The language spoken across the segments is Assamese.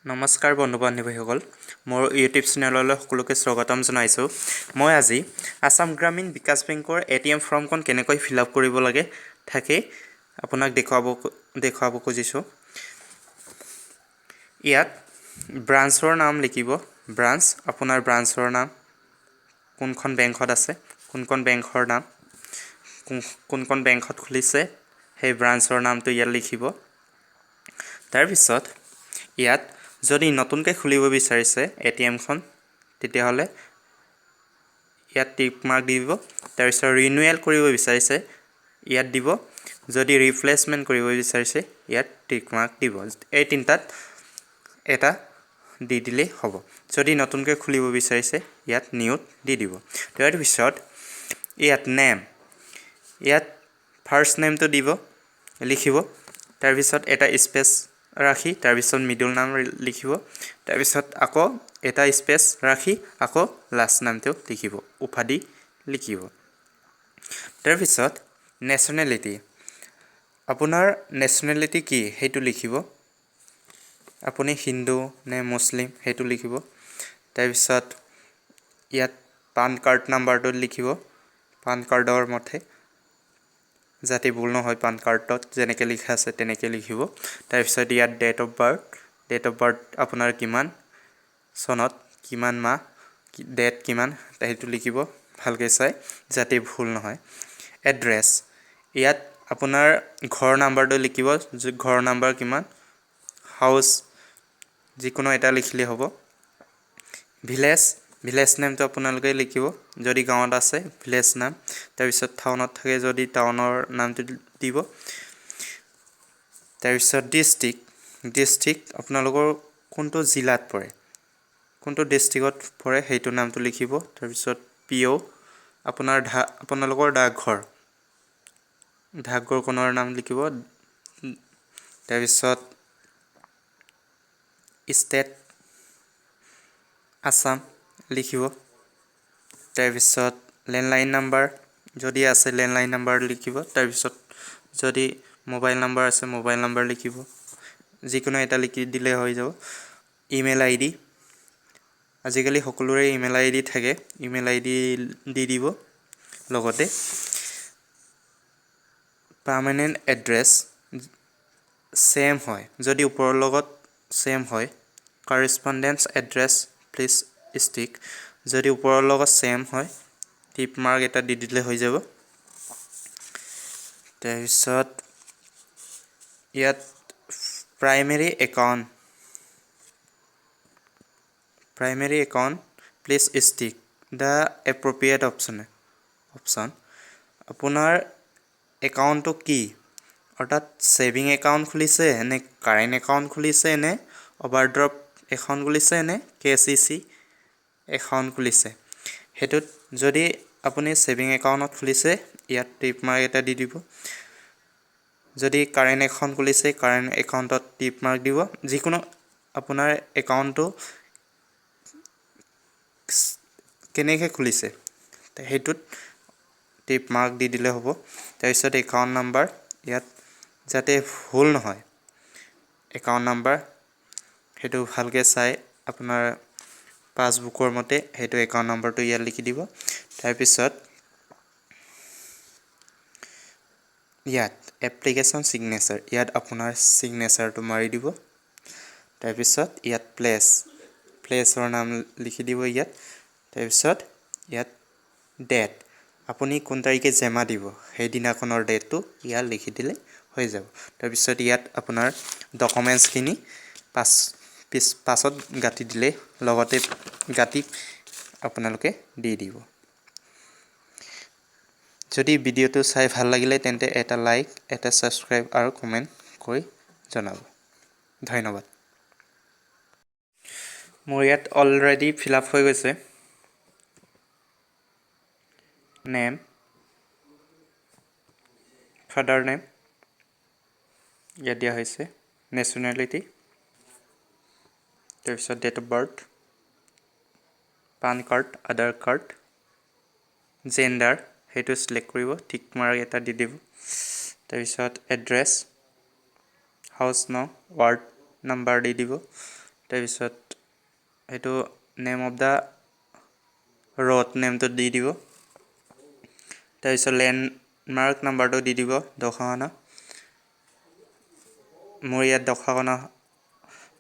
নমস্কাৰ বন্ধু বান্ধৱীসকল মোৰ ইউটিউব চেনেললৈ সকলোকে স্বাগতম জনাইছোঁ মই আজি আসাম গ্ৰামীণ বিকাশ বেংকৰ ATM ফৰ্মখন কেনেকৈ ফিলআপ কৰিব লাগে থাকে আপোনাক দেখুৱাব খুজিছোঁ ইয়াত ব্ৰাঞ্চৰ নাম লিখিব ব্ৰাঞ্চ আপোনাৰ ব্ৰাঞ্চৰ নাম কোনখন বেংকত আছে কোনখন বেংকৰ নাম কোনখন বেংকত খুলিছে সেই ব্ৰাঞ্চৰ নামটো ইয়াত লিখিব তাৰ পিছত ইয়াত যদি নতুনকৈ খুলিব বিচাৰিছে ATMখন তেতিয়াহলে ইয়াত টিক মাৰ্ক দিব তাৰ পিছত ৰিনিউৱেল কৰিব বিচাৰিছে ইয়াত দিব যদি ৰিপ্লেসমেন্ট কৰিব বিচাৰিছে ইয়াত টিক মাৰ্ক দিব এই তিনটাত এটা দি দিলে হ'ব যদি নতুনকৈ খুলিব বিচাৰিছে ইয়াত নিউত দি দিব তাৰ পিছত ইয়াত নেম ইয়াত ফাৰ্স্ট নেমটো দিব লিখিব তাৰ পিছত এটা স্পেস ৰাখি তাৰ পিছত মিডল নাম লিখিব তাৰ পিছত আকৌ এটা স্পেস ৰাখি আকৌ লাষ্ট নামটো লিখিব উপাধি লিখিব তাৰ পিছত নেশনালিটি আপোনাৰ নেশনালিটি কি হেতু লিখিব আপুনি হিন্দু নে মুসলিম হেতু লিখিব তাৰ পিছত ইয়াত পান কাৰ্ড নাম্বাৰটো লিখিব পান কাৰ্ডৰ মতে যাতে ভুল নহয় পান কাৰ্ডত যেনেকৈ লিখা আছে তেনেকৈ লিখিব তাৰ পিছত ইয়াত ডেট অফ বাৰ্থ আপোনাৰ কিমান সনত কিমান মাহ ডেট কিমান হেতু লিখিব ভালকৈ চাই যাতে ভুল নহয় এড্ৰেছ ইয়াত আপোনাৰ ঘৰ নাম্বাৰটো লিখিব ঘৰ নাম্বাৰ কিমান হাউস যিকোনো এটা লিখিলে হ'ব ভিলেজ নেমটো আপোনালোকে লিখিব যদি গাঁৱত আছে ভিলেজ নাম তাৰ পিছত টাউনত থাকে যদি টাউনৰ নামটো দিব তাৰ পিছত ডিস্ট্ৰিক্ট আপোনালোকৰ কোনটো জিলাত পৰে কোনটো ডিস্ট্ৰিক্টত পৰে হেতু নামটো লিখিব তাৰ পিছত পিও আপোনালোকৰ ডাকঘৰখনৰ নাম লিখিব তাৰ পিছত ষ্টেট আসাম লিখিব তাৰ পিছত ল্যান্ডলাইন নাম্বাৰ যদি আছে ল্যান্ডলাইন নাম্বাৰ লিখিব তাৰ পিছত যদি মোবাইল নাম্বাৰ আছে মোবাইল নাম্বাৰ লিখিব যিকোনো এটা লিখি দিলে হৈ যাব ইমেইল আইডি আজিকালি সকলোৰে ইমেইল আইডি থাকে ইমেইল আইডি দি দিব লগতে পাৰ্মানেন্ট এড্ৰেছ সেম হয় যদি ওপৰৰ লগত সেম হয় কৰেসপন্ডেন্স এড্ৰেছ প্লিজ ষ্টিক যদি ওপৰৰ লগত সেম হয় টিপ মাৰ্ক এটা দি দিলে হৈ যাব তাৰ পিছত ইয়াত primary account please stick the appropriate option আপোনাৰ একাউণ্টটো কি অৰ্থাৎ সেভিং একাউণ্ট খুলিছে নে কাৰেন্ট একাউণ্ট খুলিছে নে ওভাৰড্ৰাফট একাউণ্ট খুলিছে নে কেসিসি একাউণ্ট খুলিছে হেতুত যদি আপুনি সেভিং একাউণ্টত খুলিছে ইয়াত টিপ মাৰ্ক এটা দি দিব যদি কাৰেন্ট একাউণ্ট খুলিছে কাৰেন্ট একাউণ্টত টিপ মাৰ্ক দিব যিকোনো আপোনাৰ একাউণ্টটো কেনেকৈ খুলিছে হেতুত টিপ মাৰ্ক দি দিলে হ'ব তাৰ পিছত একাউণ্ট নাম্বাৰ ইয়াত যাতে ভুল নহয় একাউণ্ট নাম্বাৰ হেতু ভালকৈ চাই আপোনাৰ পাসবুকৰ মতে হেতু একাউণ্ট নাম্বাৰটো ইয়াত লিখি দিব তাৰ পিছত ইয়াত এপ্লিকেশন সিগনেচাৰ ইয়াত আপোনাৰ সিগনেচাৰটো মাৰি দিব তাৰ পিছত ইয়াত প্লেসৰ নাম লিখি দিব ইয়াত তাৰ পিছত ইয়াত ডেট আপুনি কোন তাৰিখে জমা দিব সেই দিনাখনৰ ডেটটো ইয়াত লিখি দিলে হৈ যাব তাৰ পিছত ইয়াত আপোনাৰ ডকুমেন্টছ খিনি পাছত গাঁঠি দিলে লগতে গাঁঠি আপোনালোকে দি দিব যদি ভিডিওটো চাই ভাল লাগিলে তেন্তে এটা লাইক এটা সাবস্ক্ৰাইব আৰু কমেন্ট কৰি জনাব ধন্যবাদ মোৰ ইয়াত অলৰেডি ফিলআপ হৈ গৈছে নেম ফাদাৰ নেম ইয়াত দিয়া হৈছে নেশনালিটি তাৰপিছত date of birth PAN card Aadhaar card gender হেতু সিলেক্ট কৰিব টিক মাৰ্ক এটা দি দিব তাৰপিছত এড্ৰেছ হাউস নাম ৱাৰ্ড নাম্বাৰ দি দিব তাৰপিছত এইটো নেম অফ দা ৰড নেমটো দি দিব তাৰপিছত লেণ্ডমাৰ্ক নাম্বাৰটো দি দিব দশকনা মোৰ ইয়াত দশকনা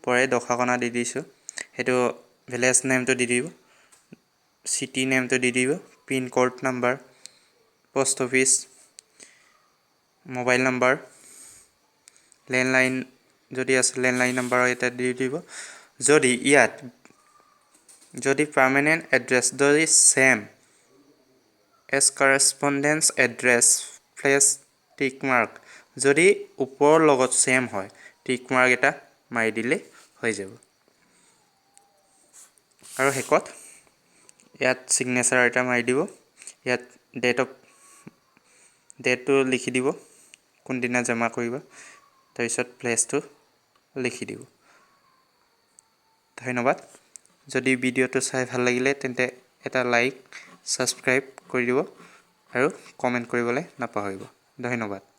পৰে দশকনা দি দিছোঁ সেইটো ভিলেজ নেমটো দি দিব সিটি নেমটো দি দিব pin code number post office mobile number landline যদি আছে লেণ্ডলাইন নাম্বাৰ এটা দি দিব যদি পাৰ্মানেন্ট এড্ৰেছ যদি সেম এজ কৰেসপন্ডেন্স এড্ৰেছ প্লেস টিক মাৰ্ক যদি ওপৰৰ লগত সেম হয় টিক মাৰ্ক এটা মাৰি দিলে হৈ যাব আৰু হেকত ইয়াত সিগনেচাৰ এটা মাৰি দিব ইয়াত ডেটটো লিখি দিব কোনদিনা জমা কৰিব তাৰপিছত প্লেসটো লিখি দিব ধন্যবাদ যদি ভিডিওটো চাই ভাল লাগিলে তেন্তে এটা লাইক সাবস্ক্ৰাইব কৰি দিব আৰু কমেন্ট কৰিবলৈ নাপাহৰিব ধন্যবাদ